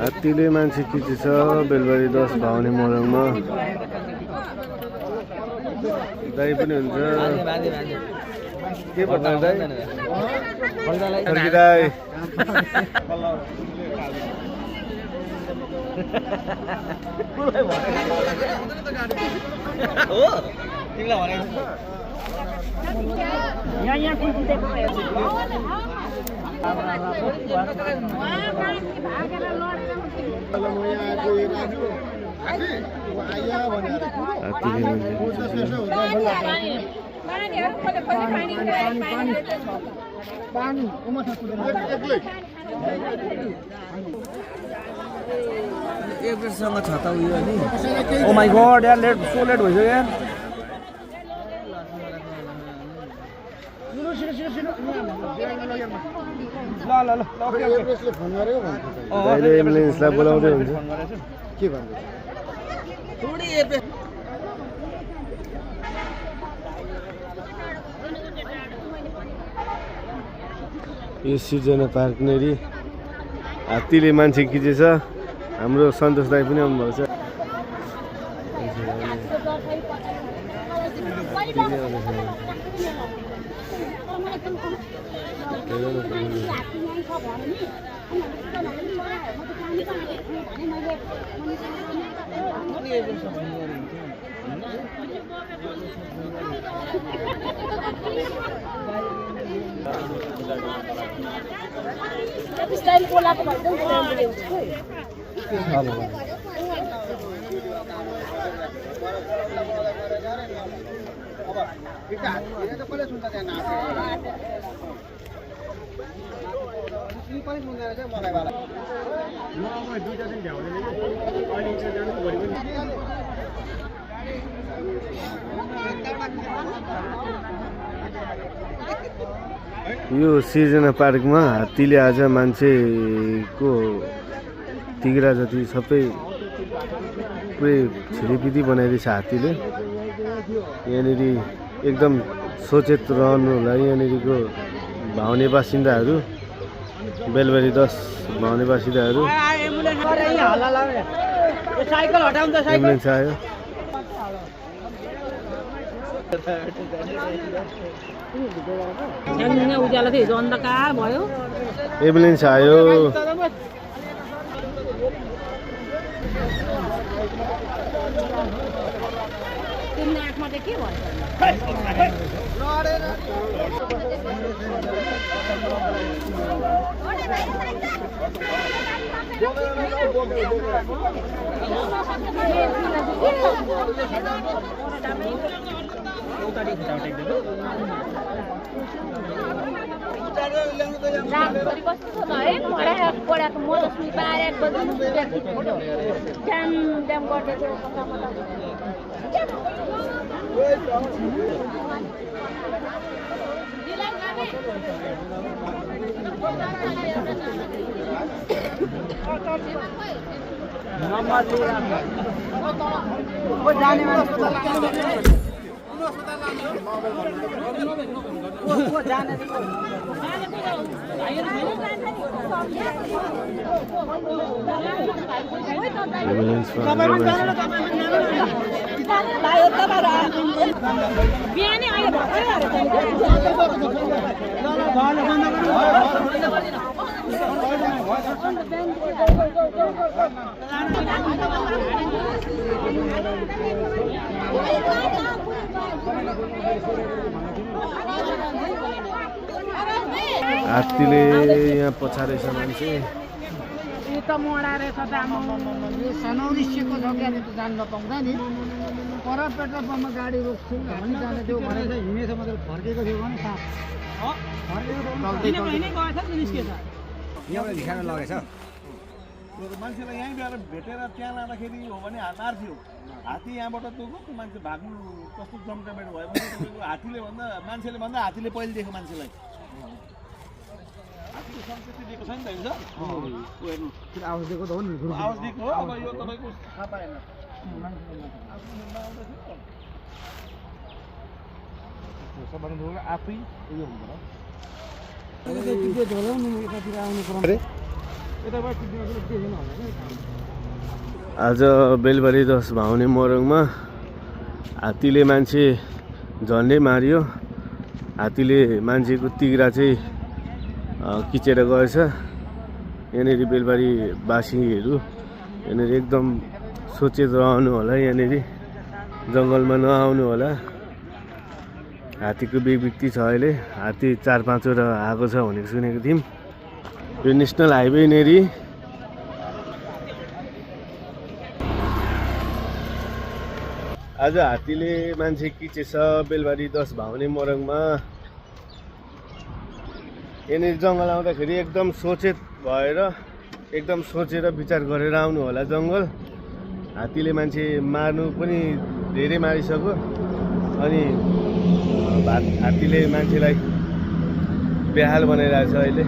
हात्तीले मान्छे खिचेछ बेलबारी 10 भाउने मोरङमा। दाइ पनि हुन्छ के भन्नु दाइ फर्की दाइ हो तिमीलाई भनेको यहाँ कुन जितेको एभरेजसँग छ त उयो नि ओ माई गॉड यार लेट सो लेट भइसक्यो यार ल ल ल एभरेजले फोन गरेको दाइले एम्बुलेन्सलाई बोलाउँदै हुन्छ के भन्दै थोडी एभरेज यो सिर्जना पार्क नेरी हात्तीले मान्छे खिचेछ। हाम्रो सन्तोष दाइ पनि आउनुभएको छ। यो सिर्जना पार्कमा हात्तीले आज मान्छेको तिग्रा जति सबै पुरै छिरिपिटी बनाइदिएछ हात्तीले। यहाँनिर एकदम सचेत रहनु होला यहाँनिरको भाउने बासिन्दाहरू बेलबारी 10 भाउने बासिन्दाहरू। एम्बुलेन्स आयो उज्यालो थियो हिजो अन्धकार भयो एम्बुलेन्स आयो तिम्रो आँखमा चाहिँ के भयो पढाएको म त सुई पाएर 1 बजी ड्याम ड्याम गर्दै थियो बिहानै अहिले हात्तीले यहाँ पछारेछ मान्छे त मोडा रहेछ त सनौरिसिएको छ क्या त जान नपाउँदा नि पर पेट्रोल पम्पमा गाडी रोक्छु हामी जाने थियो भनेर हिँडेछ मतलब फर्केको थियो भने साथ यहाँबाट भिखाना लगेछ मान्छेलाई यहीँ गएर भेटेर त्यहाँ लाँदाखेरि हो भने हातार थियो हात्ती यहाँबाट तोको मान्छे भाग्नु कस्तो जम्कामेट भयो भने तपाईँको हात्तीले भन्दा मान्छेले भन्दा हात्तीले पहिले दिएको मान्छेलाई हात्तीले संस्कृति दिएको छ नि त हेर्नु आवाज दिएको त हो नि आवाज दिएको हो अब यो तपाईँको थाहा पाएन आफै आज बेलबारी 10 भाउने मोरङमा हात्तीले मान्छे झन्डै मारियो। हात्तीले मान्छेको तिग्रा चाहिँ किचेर गएछ। यहाँनिर बेलबारी बासीहरू यहाँनिर एकदम सचेत रहनु होला। यहाँनिर जङ्गलमा नआउनु होला। हात्तीको बेबिक्ति छ अहिले। हात्ती 4-5 वटा आएको छ भनेको सुनेको थियौँ। यो नेसनल हाइवे नेरी आज हात्तीले मान्छे किचेछ बेलबारी 10 भाउने मोरङमा। यहाँनिर जङ्गल आउँदाखेरि एकदम सचेत भएर एकदम सोचेर विचार गरेर आउनु होला जङ्गल। हात्तीले मान्छे मार्नु पनि धेरै मारिसक्यो अनि हात्तीले मान्छेलाई बेहाल बनाइरहेछ अहिले।